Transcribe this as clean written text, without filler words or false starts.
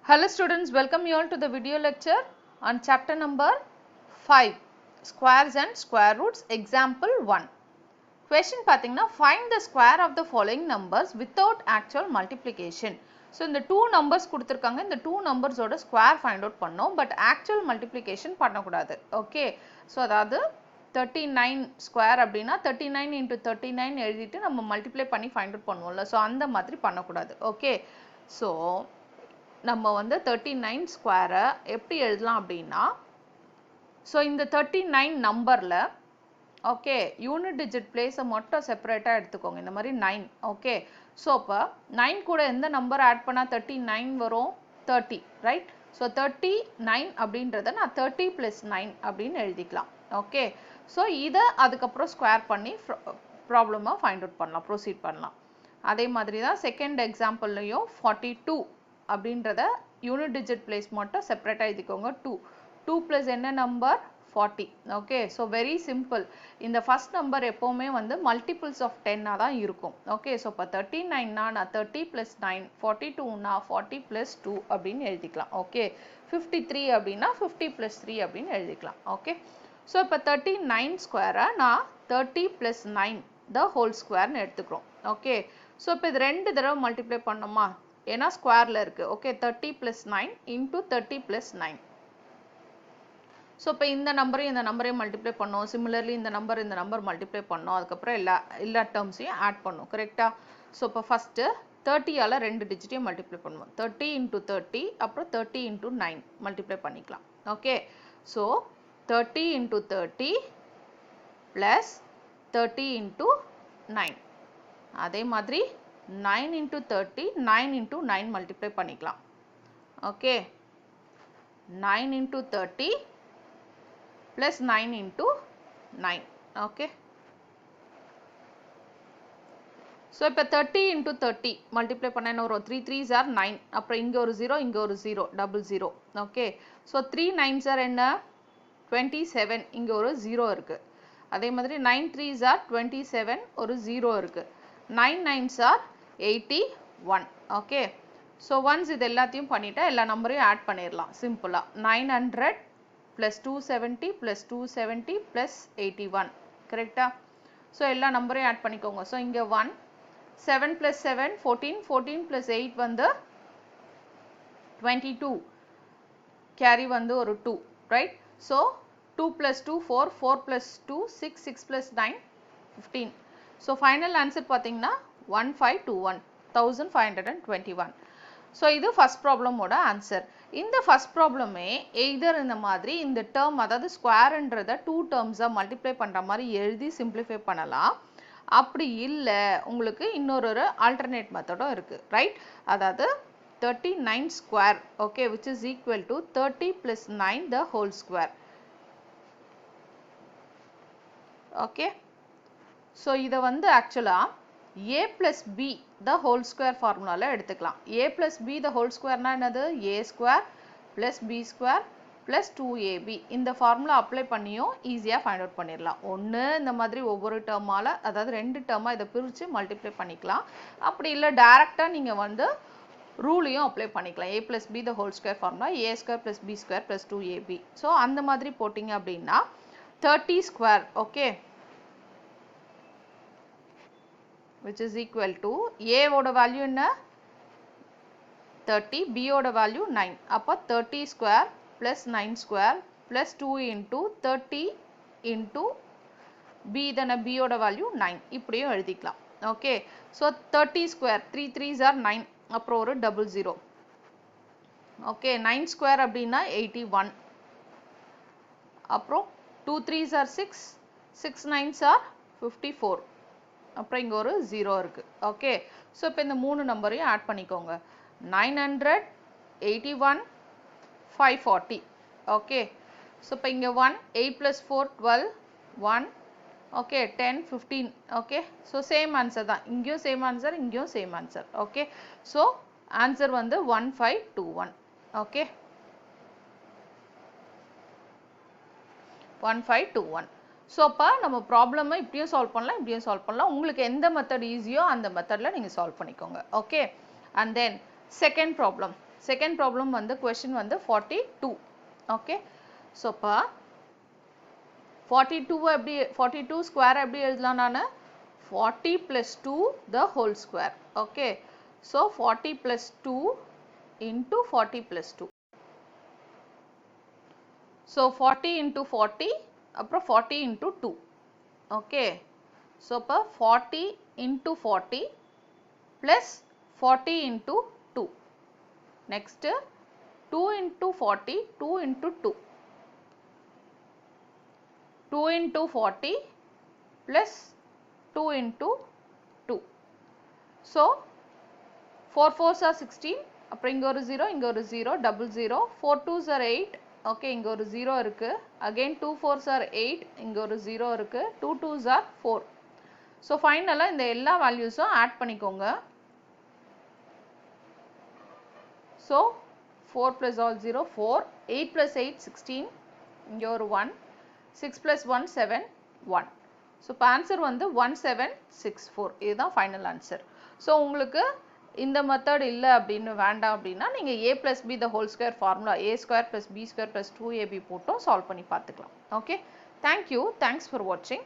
Hello students, welcome you all to the video lecture on chapter number 5, squares and square roots, example 1. Question பார்த்தீங்கன்னா find the square of the following numbers without actual multiplication. So இந்த 2 numbers கொடுத்திருக்காங்க, இந்த 2 numbers ஓட square find out பண்ணோம், but actual multiplication பண்ணக்கூடாது. Okay, so அதாவது 39 square அப்படின்னா 39 into 39 எழுதிட்டு நம்ம multiply பண்ணி find out பண்ணுவோம்ல, so அந்த மாதிரி பண்ணக்கூடாது. Okay, so நம்ம வந்து 39 ஸ்கொயரை எப்படி எழுதலாம் அப்படின்னா, ஸோ இந்த 39 நம்பரில் ஓகே யூனிட் டிஜிட் பிளேஸை மட்டும் செப்பரேட்டாக எடுத்துக்கோங்க, இந்த மாதிரி 9. ஓகே, ஸோ அப்போ 9 கூட எந்த நம்பர் ஆட் பண்ணால் 39 வரும்? 30, ரைட்? ஸோ 39 அப்படின்றத நான் 30 + 9 அப்படின்னு எழுதிக்கலாம். ஓகே, ஸோ இதை அதுக்கப்புறம் ஸ்கொயர் பண்ணி ப்ராப்ளமாக ஃபைண்ட் அவுட் பண்ணலாம், ப்ரொசீட் பண்ணலாம். அதே மாதிரி தான் செகண்ட் எக்ஸாம்பிள்லையும் 42 அப்படின்றத யூனிட் டிஜிட் பிளேஸ் மட்டும் செப்பரேட்டாக எழுதிக்கோங்க. 2 + என்ன number? 40. Okay, so very simple. இந்த ஃபர்ஸ்ட் நம்பர் எப்போவுமே வந்து மல்டிபிள்ஸ் ஆஃப் 10 தான் இருக்கும். ஓகே, ஸோ இப்போ 39னா நான் 30 + 9, 42னா 40 + 2 அப்படின்னு எழுதிக்கலாம். ஓகே, 53 அப்படின்னா 50 + 3 அப்படின்னு எழுதிக்கலாம். ஓகே, ஸோ இப்போ 39 ஸ்கொயரை நான் 30 + 9 த ஹோல் ஸ்கொயர்னு எடுத்துக்கிறோம். ஓகே, ஸோ இப்போ இது 2 தடவை மல்டிப்ளை பண்ணோமா, ஏன்னா ஸ்கொயரில் இருக்குது. Okay, 30 + 9 into 30 + 9. ஸோ இப்போ இந்த நம்பரையும் இந்த நம்பரையும் மல்டிப்ளை பண்ணோம். சிமிலர்லி இந்த நம்பர் மல்டிப்ளை பண்ணோம். அதுக்கப்புறம் எல்லா டேர்ம்ஸையும் ஆட் பண்ணோம். கரெக்டாக? ஸோ இப்போ ஃபஸ்ட்டு 30ஆல் 2 டிஜிட்டையும் மல்டிப்ளை பண்ணுவோம். 30 × 30 அப்புறம் 30 × 9 மல்டிப்ளை பண்ணிக்கலாம். Okay, so 30 × 30 plus 30 × 9. அதே மாதிரி 9 × 30, 9 × 9 மல்டிப்ளை பண்ணிக்கலாம். Okay, 9 × 30 plus 9 × 9. ஓகே, ஸோ இப்போ 30 × 30 மல்டிப்ளை பண்ண என்ன வரும்? 3 3s are 9. அப்புறம் இங்கே ஒரு 0, இங்கே ஒரு 0, 00. ஓகே, ஸோ 3 9s are என்ன? 27, இங்கே ஒரு 0 இருக்குது. அதே மாதிரி 9 3s are 27, ஒரு 0 இருக்குது. 9 9s are 81. Okay, so once இது எல்லாத்தையும் பண்ணிவிட்டு எல்லா நம்பரையும் ஆட் பண்ணிடலாம் சிம்பிளாக. 900 + 270 + 270 + 81. கரெக்டாக? ஸோ எல்லா நம்பரையும் ஆட் பண்ணிக்கோங்க. ஸோ இங்கே 1, 7 + 7 14, 14 + 8 வந்து 22, கேரி வந்து ஒரு 2, right? So 2 + 2 4, 4 + 2 6, 6 + 9 15. So final answer பார்த்தீங்கன்னா 1521, 1521. ஸோ இது ஃபர்ஸ்ட் ப்ராப்ளமோட ஆன்சர். இந்த ஃபர்ஸ்ட் ப்ராப்ளமே எய்தர் இந்த மாதிரி இந்த டேர்ம், அதாவது ஸ்கொயர்ன்றதை 2 டேர்ம்ஸாக மல்டிப்ளை பண்ணுற மாதிரி எழுதி சிம்பிளிஃபை பண்ணலாம். அப்படி இல்லை, உங்களுக்கு இன்னொரு ஆல்டர்னேட் மெத்தடும் இருக்குது, ரைட்? அதாவது 39 square, okay, which is equal to 30 + 9 the whole square. Okay, so இதை வந்து ஆக்சுவலாக a + b the whole square ஃபார்முலாவில் எடுத்துக்கலாம். a + b the whole squareனா என்னது? a² + b² + 2ab. இந்த ஃபார்முலா அப்ளை பண்ணியும் ஈஸியாக ஃபைண்ட் அவுட் பண்ணிடலாம். ஒன்று இந்த மாதிரி ஒவ்வொரு டேர்மால், அதாவது 2 டேர்மாக இதை பிரித்து மல்டிப்ளை பண்ணிக்கலாம். அப்படி இல்லை டைரெக்டாக நீங்கள் வந்து ரூலையும் அப்ளை பண்ணிக்கலாம். a + b the whole square formula a² + b² + 2ab. So அந்த மாதிரி போட்டிங்க அப்படின்னா 30 square, okay, which is equal to a ஓட வேல்யூ என்ன? 30, b ஓட வேல்யூ 9. அப்போ 30 square plus 9 square plus 2 × 30 × b தானே, b ஓட வேல்யூ 9. இப்படியும் எழுதிக்கலாம். Okay, so 30 square 3 3s are 9, அப்புறம் ஒரு 00. ஓகே, 9 ஸ்கொயர் அப்படின்னா 81, அப்புறம் 2 3s are 6, 6 9s are 54, அப்புறம் இங்கே ஒரு 0 இருக்குது. ஓகே, ஸோ இப்போ இந்த 3 நம்பரையும் ஆட் பண்ணிக்கோங்க. 900, 81, 540. ஓகே, ஸோ இப்போ இங்கே 1, 8 + 4 12, 1, okay, 10 15. Okay, so same answer தான், இங்கேயும் சேம் ஆன்சர், இங்கேயும் same answer. Okay, so answer வந்து 1521. ஓகே, 1521. ஸோ அப்போ நம்ம ப்ராப்ளமை இப்படியும் சால்வ் பண்ணலாம், இப்படியும் சால்வ் பண்ணலாம். உங்களுக்கு எந்த மெத்தட் ஈஸியோ அந்த மெத்தடில் நீங்கள் சால்வ் பண்ணிக்கோங்க. Okay, and then second problem. Second problem வந்து question வந்து 42. Okay. So, 42 square எப்படி எழுதலாம் நானு? 40 plus 2 the whole square. Okay. So, 40 plus 2 into 40 plus 2. So, 40 into 40, அப்புறம் 40 into 2. Okay. So, 40 into 40 plus 40 into 2. Next, 2 into 40, 2 into 2. 2 into 40 plus 2 into 2. So, 4 4s are 16. அப்புறம் இங்க ஒரு 0, இங்க ஒரு 0, double 0. 4 2s are 8. Okay, இங்க ஒரு 0 இருக்கு. Again 2 4s are 8. இங்க ஒரு 0 இருக்கு. 2 2s are 4. So, finally இந்த எல்லா valuesம் add பண்ணிக்கோங்க. So, 4 plus all 0, 4. 8 plus 8, 16. இங்க ஒரு 1. 6 plus 1, 7, 1. So, answer வந்து 1764. இதுதான் final answer. So, உங்களுக்கு இந்த மெத்தட் இல்லை அப்படின்னு வேண்டாம் அப்படின்னா நீங்கள் a plus b the whole square formula a square plus b square plus 2ab போட்டும் சால்வ் பண்ணி பார்த்துக்கலாம். ஓகே, தேங்க்யூ, தேங்க்ஸ் ஃபார் வாட்சிங்.